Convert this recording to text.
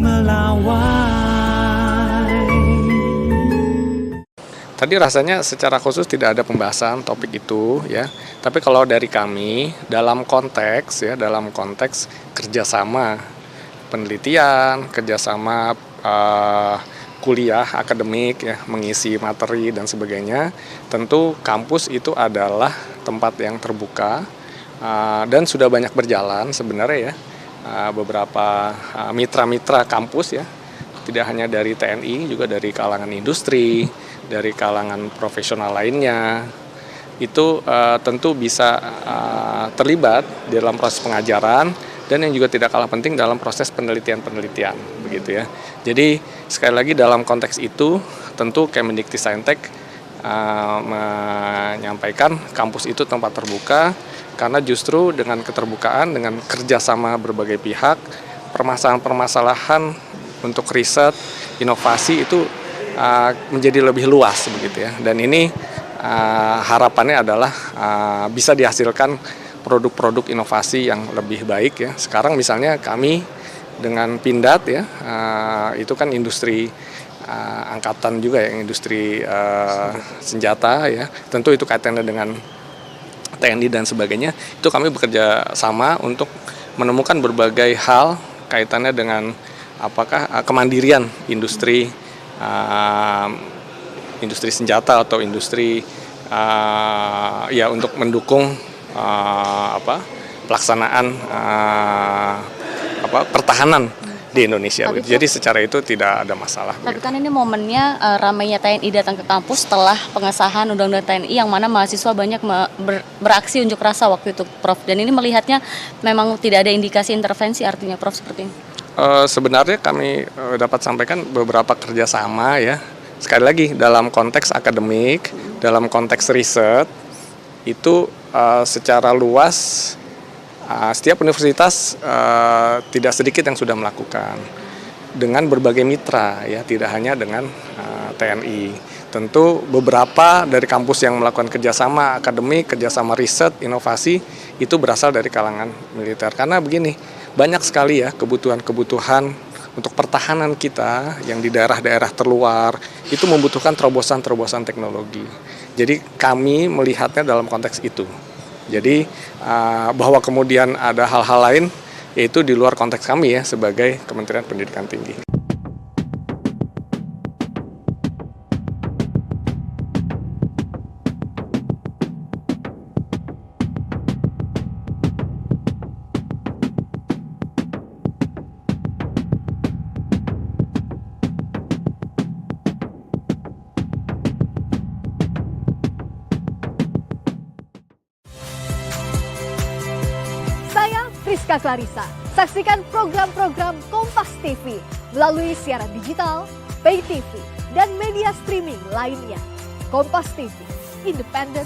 melawai. Tadi rasanya secara khusus tidak ada pembahasan topik itu ya. Tapi kalau dari kami dalam konteks kerjasama penelitian, kerjasama kuliah akademik ya, mengisi materi dan sebagainya, tentu kampus itu adalah tempat yang terbuka dan sudah banyak berjalan sebenarnya ya. Beberapa mitra-mitra kampus ya, tidak hanya dari TNI, juga dari kalangan industri, dari kalangan profesional lainnya, itu tentu bisa terlibat di dalam proses pengajaran dan yang juga tidak kalah penting dalam proses penelitian begitu ya. Jadi sekali lagi dalam konteks itu tentu Kemendikti-Saintek menyampaikan kampus itu tempat terbuka karena justru dengan keterbukaan, dengan kerjasama berbagai pihak, permasalahan-permasalahan untuk riset, inovasi itu menjadi lebih luas begitu ya. Dan ini harapannya adalah bisa dihasilkan produk-produk inovasi yang lebih baik ya. Sekarang misalnya kami dengan Pindad ya, itu kan industri angkatan juga ya, industri senjata ya. Tentu itu kaitannya dengan TNI dan sebagainya. Itu kami bekerja sama untuk menemukan berbagai hal kaitannya dengan apakah kemandirian industri senjata atau industri ya untuk mendukung pelaksanaan pertahanan di Indonesia. Jadi secara itu tidak ada masalah. Tapi kan ini momennya ramainya TNI datang ke kampus setelah pengesahan Undang-Undang TNI yang mana mahasiswa banyak beraksi unjuk rasa waktu itu, Prof. Dan ini melihatnya memang tidak ada indikasi intervensi artinya, Prof, seperti ini. Sebenarnya kami dapat sampaikan beberapa kerjasama ya. Sekali lagi dalam konteks akademik, dalam konteks riset itu secara luas setiap universitas tidak sedikit yang sudah melakukan dengan berbagai mitra ya, tidak hanya dengan TNI. Tentu beberapa dari kampus yang melakukan kerjasama akademik, kerjasama riset, inovasi itu berasal dari kalangan militer. Karena begini, banyak sekali ya kebutuhan-kebutuhan untuk pertahanan kita yang di daerah-daerah terluar itu membutuhkan terobosan-terobosan teknologi. Jadi kami melihatnya dalam konteks itu. Jadi bahwa kemudian ada hal-hal lain yaitu di luar konteks kami ya sebagai Kementerian Pendidikan Tinggi. Saya Priska Clarissa. Saksikan program-program Kompas TV melalui siaran digital, pay TV, dan media streaming lainnya. Kompas TV, independen,